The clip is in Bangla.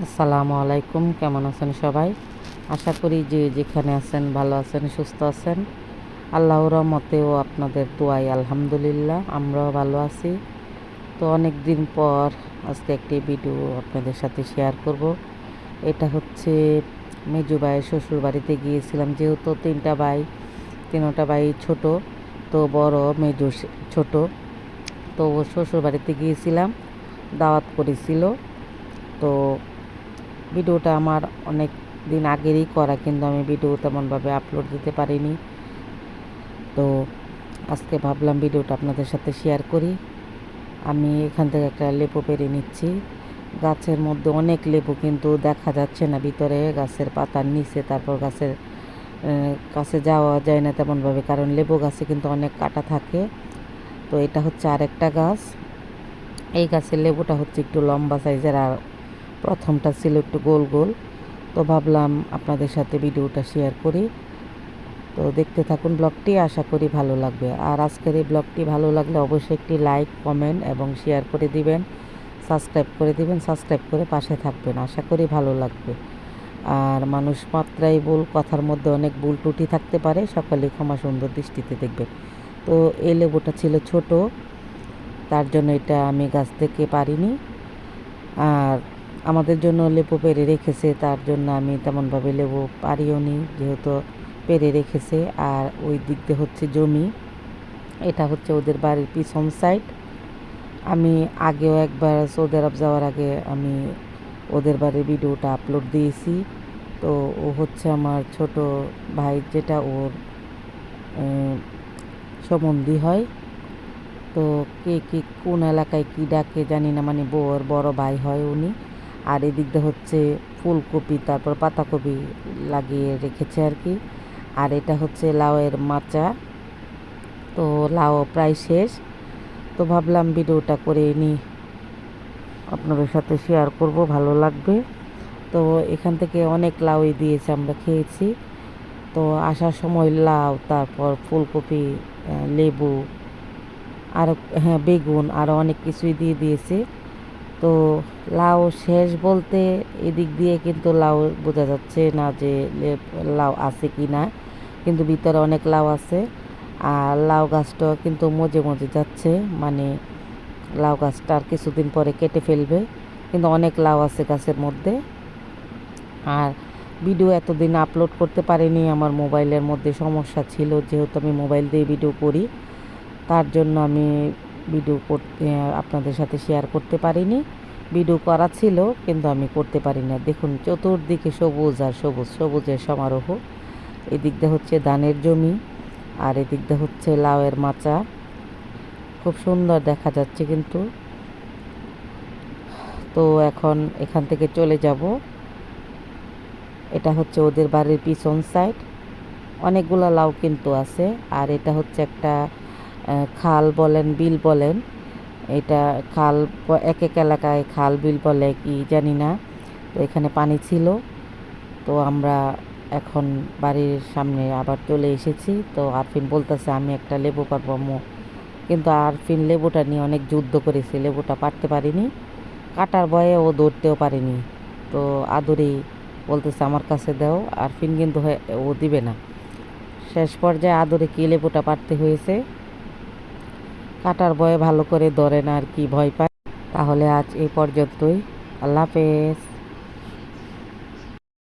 আসসালামু আলাইকুম, কেমন আছেন সবাই? আশা করি যে যেখানে আছেন ভালো আছেন, সুস্থ আছেন। আল্লাহর রহমতেও আপনাদের দোয়ায় আলহামদুলিল্লাহ আমরাও ভালো আছি। তো অনেক দিন পর আজকে একটি ভিডিও আপনাদের সাথে শেয়ার করব। এটা হচ্ছে মেজু ভাইয়ের শ্বশুর বাড়িতে গিয়েছিলাম, যেহেতু তিনটা ভাই ছোট, তো বড় মেজু ছোট। তো ওর শ্বশুর বাড়িতে গিয়েছিলাম, দাওয়াত করেছিল। তো ভিডিওটা আমার অনেক দিন আগেরই করা, কিন্তু আমি ভিডিও তেমনভাবে আপলোড দিতে পারিনি। তো আজকে ভাবলাম ভিডিওটা আপনাদের সাথে শেয়ার করি। আমি এখান থেকে একটা লেবু পেড়ে নিচ্ছি। গাছের মধ্যে অনেক লেবু, কিন্তু দেখা যাচ্ছে না ভিতরে, গাছের পাতার নিচে। তারপর গাছের কাছে যাওয়া যায় না তেমনভাবে, কারণ লেবু গাছে কিন্তু অনেক কাটা থাকে। তো এটা হচ্ছে আরেকটা গাছ। এই গাছের লেবুটা হচ্ছে একটু লম্বা সাইজের, আর প্রথমটা ছিল একটু গোল গোল। তো ভাবলাম আপনাদের সাথে ভিডিওটা শেয়ার করি। তো দেখতে থাকুন ব্লগটি, আশা করি ভালো লাগবে। আর আজকের এই ব্লগটি ভালো লাগলে অবশ্যই একটি লাইক, কমেন্ট এবং শেয়ার করে দিবেন, সাবস্ক্রাইব করে দিবেন, সাবস্ক্রাইব করে পাশে থাকবেন, আশা করি ভালো লাগবে। আর মানুষ মাত্রাই ভুল, কথার মধ্যে অনেক ভুল ত্রুটি থাকতে পারে, সকলেই ক্ষমা সুন্দর দৃষ্টিতে দেখবেন। তো এই লেবুটা ছিল ছোট, তার জন্য এটা আমি গাছ থেকে পারিনি। আর আমাদের জন্য লেবু পেড়ে রেখেছে, তার জন্য আমি তেমনভাবে লেবু পারিও নি, যেহেতু পেড়ে রেখেছে। আর ওই দিক দিয়ে হচ্ছে জমি, এটা হচ্ছে ওদের বাড়ির পিছন সাইড। আমি আগেও একবার সৌদি আরব যাওয়ার আগে আমি ওদের বাড়ির ভিডিওটা আপলোড দিয়েছি। তো ও হচ্ছে আমার ছোট ভাই, যেটা ওর সম্বন্ধী হয়। তো কে কোন এলাকায় কী ডাকে জানি না, মানে বউর বড় ভাই হয় উনি। আর এদিক দিয়ে হচ্ছে ফুলকপি, তারপর পাতাকপি লাগিয়ে রেখেছে আর কি। আর এটা হচ্ছে লাউয়ের মাচা। তো লাউ প্রায় শেষ, তো ভাবলাম ভিডিওটা করে নিই, আপনাদের সাথে শেয়ার করব, ভালো লাগবে। তো এখান থেকে অনেক লাউই দিয়েছে, আমরা খেয়েছি। তো আসার সময় লাউ, তারপর ফুলকপি, লেবু, আর হ্যাঁ বেগুন, আরও অনেক কিছুই দিয়ে দিয়েছে। তো লাউ শেষ বলতে এদিক দিয়ে কিন্তু লাউ বোঝা যাচ্ছে না যে লাউ আছে কি না, কিন্তু ভিতরে অনেক লাউ আছে। আর লাউ গাছটা কিন্তু মজে মজে যাচ্ছে, মানে লাউ গাছটা আর কিছুদিন পরে কেটে ফেলবে, কিন্তু অনেক লাউ আছে গাছের মধ্যে। আর ভিডিও এতদিন আপলোড করতে পারিনি, আমার মোবাইলের মধ্যে সমস্যা ছিল, যেহেতু আমি মোবাইল দিয়ে ভিডিও করি, তার জন্য আমি ভিডিও করতে আপনাদের সাথে শেয়ার করতে পারিনি। ভিডিও করা ছিল, কিন্তু আমি করতে পারি না। দেখুন চতুর্দিকে সবুজ আর সবুজ, সবুজের সমারোহ। এদিক দিয়ে হচ্ছে ধানের জমি, আর এদিক দিয়ে হচ্ছে লাউয়ের মাচা, খুব সুন্দর দেখা যাচ্ছে কিন্তু। তো এখন এখান থেকে চলে যাব। এটা হচ্ছে ওদের বাড়ির পিছন সাইড, অনেকগুলো লাউ কিন্তু আছে। আর এটা হচ্ছে একটা খাল বলেন, বিল বলেন, এটা খাল, এক এক এলাকায় খাল বিল বলে কি জানি না। তো এখানে পানি ছিল। তো আমরা এখন বাড়ির সামনে আবার চলে এসেছি। তো আরফিন বলতেছে আমি একটা লেবু পারবো আম্মু, কিন্তু আরফিন লেবুটা নিয়ে অনেক যুদ্ধ করেছে, লেবুটা পারতে পারিনি, কাটার ভয়ে ও ধরতেও পারিনি। তো আদুরি বলতেছে আমার কাছে দাও, আরফিন কিন্তু ও দিবে না। শেষ পর্যায়ে আদরে কি লেবুটা পারতে হয়েছে, কাটার ভয়ে ভালো করে ধরে না আর কি, ভয় পায়। তাহলে আজ এই পর্যন্তই, আল্লাহ হাফেজ।